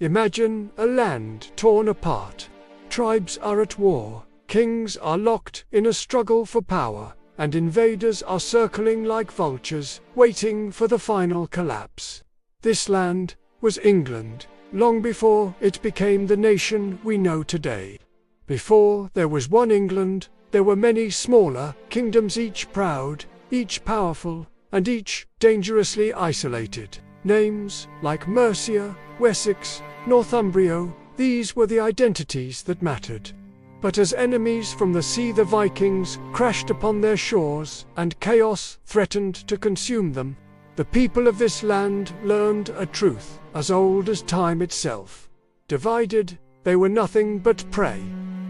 Imagine a land torn apart. Tribes are at war, kings are locked in a struggle for power, and invaders are circling like vultures, waiting for the final collapse. This land was England, long before it became the nation we know today. Before there was one England, there were many smaller kingdoms, each proud, each powerful, and each dangerously isolated. Names like Mercia, Wessex, Northumbria, these were the identities that mattered. But as enemies from the sea, the Vikings crashed upon their shores, and chaos threatened to consume them, the people of this land learned a truth as old as time itself. Divided, they were nothing but prey.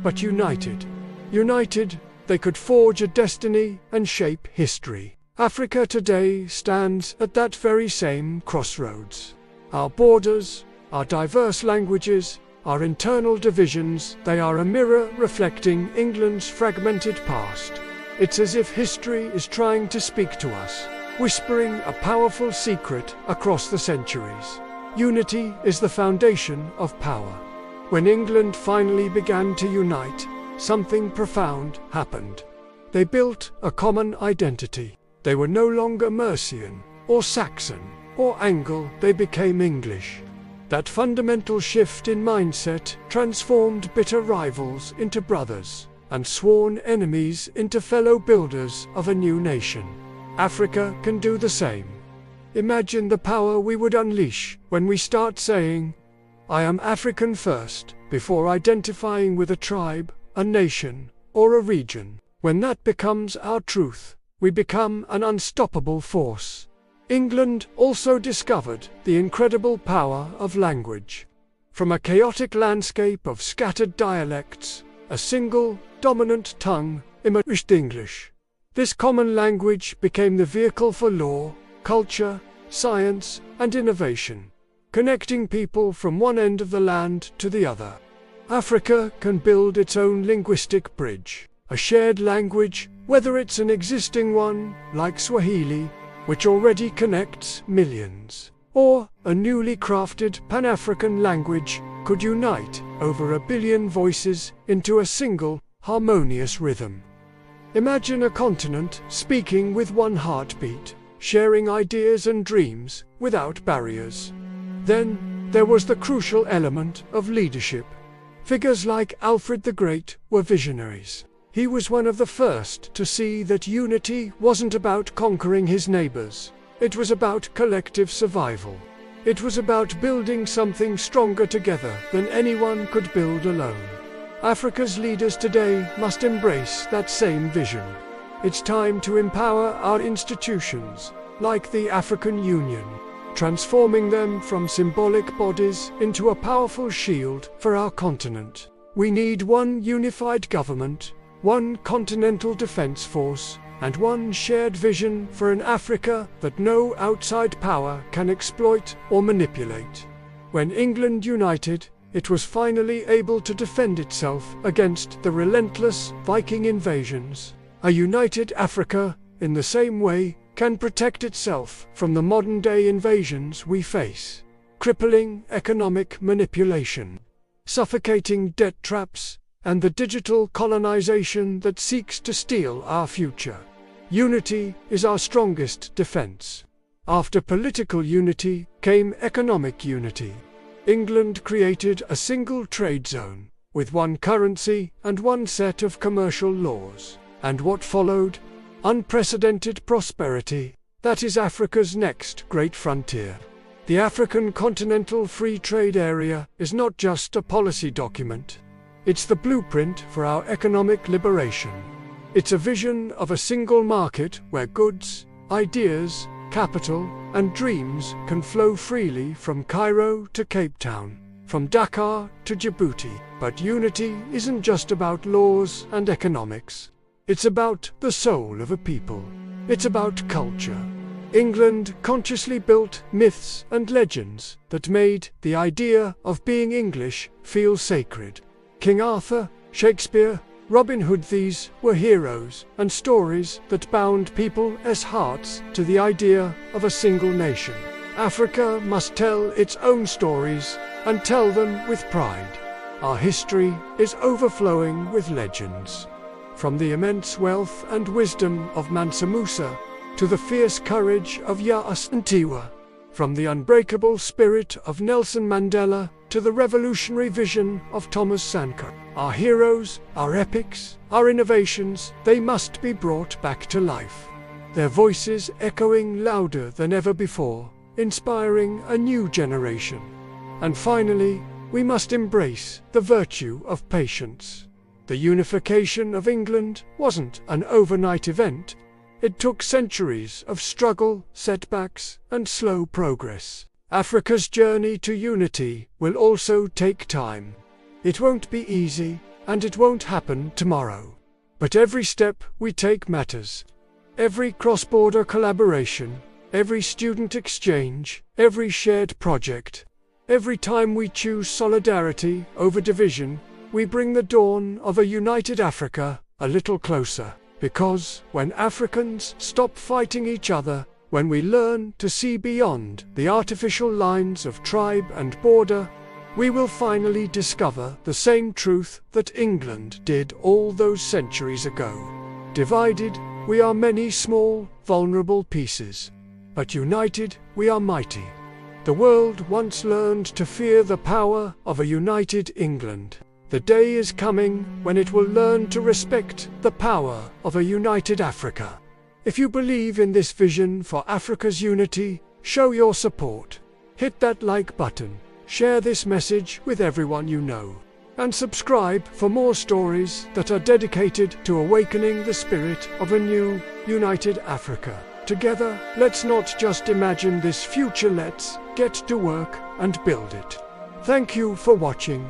But united, they could forge a destiny and shape history. Africa today stands at that very same crossroads. Our borders, our diverse languages, our internal divisions, they are a mirror reflecting England's fragmented past. It's as if history is trying to speak to us, whispering a powerful secret across the centuries. Unity is the foundation of power. When England finally began to unite, something profound happened. They built a common identity. They were no longer Mercian, or Saxon, or Anglo, they became English. That fundamental shift in mindset transformed bitter rivals into brothers, and sworn enemies into fellow builders of a new nation. Africa can do the same. Imagine the power we would unleash when we start saying, "I am African" first, before identifying with a tribe, a nation, or a region. When that becomes our truth, we become an unstoppable force. England also discovered the incredible power of language. From a chaotic landscape of scattered dialects, a single, dominant tongue emerged: English. This common language became the vehicle for law, culture, science, and innovation, connecting people from one end of the land to the other. Africa can build its own linguistic bridge, a shared language, whether it's an existing one, like Swahili, which already connects millions, or a newly crafted Pan-African language could unite over 1 billion voices into a single, harmonious rhythm. Imagine a continent speaking with one heartbeat, sharing ideas and dreams without barriers. Then, there was the crucial element of leadership. Figures like Alfred the Great were visionaries. He was one of the first to see that unity wasn't about conquering his neighbors. It was about collective survival. It was about building something stronger together than anyone could build alone. Africa's leaders today must embrace that same vision. It's time to empower our institutions, like the African Union, transforming them from symbolic bodies into a powerful shield for our continent. We need one unified government, one continental defense force, and one shared vision for an Africa that no outside power can exploit or manipulate. When England united, it was finally able to defend itself against the relentless Viking invasions. A united Africa, in the same way, can protect itself from the modern-day invasions we face: crippling economic manipulation, suffocating debt traps, and the digital colonization that seeks to steal our future. Unity is our strongest defense. After political unity came economic unity. England created a single trade zone, with one currency and one set of commercial laws. And what followed? Unprecedented prosperity. That is Africa's next great frontier. The African Continental Free Trade Area is not just a policy document. It's the blueprint for our economic liberation. It's a vision of a single market where goods, ideas, capital, and dreams can flow freely from Cairo to Cape Town, from Dakar to Djibouti. But unity isn't just about laws and economics. It's about the soul of a people. It's about culture. England consciously built myths and legends that made the idea of being English feel sacred. King Arthur, Shakespeare, Robin Hood, these were heroes and stories that bound people's hearts to the idea of a single nation. Africa must tell its own stories, and tell them with pride. Our history is overflowing with legends. From the immense wealth and wisdom of Mansa Musa, to the fierce courage of Ya'as Antiwa, from the unbreakable spirit of Nelson Mandela to the revolutionary vision of Thomas Sankara. Our heroes, our epics, our innovations, they must be brought back to life. Their voices echoing louder than ever before, inspiring a new generation. And finally, we must embrace the virtue of patience. The unification of England wasn't an overnight event. It took centuries of struggle, setbacks, and slow progress. Africa's journey to unity will also take time. It won't be easy, and it won't happen tomorrow. But every step we take matters. Every cross-border collaboration, every student exchange, every shared project, every time we choose solidarity over division, we bring the dawn of a united Africa a little closer. Because when Africans stop fighting each other, when we learn to see beyond the artificial lines of tribe and border, we will finally discover the same truth that England did all those centuries ago. Divided, we are many small, vulnerable pieces. But united, we are mighty. The world once learned to fear the power of a united England. The day is coming when it will learn to respect the power of a united Africa. If you believe in this vision for Africa's unity, show your support. Hit that like button, share this message with everyone you know, and subscribe for more stories that are dedicated to awakening the spirit of a new, united Africa. Together, let's not just imagine this future, let's get to work and build it. Thank you for watching.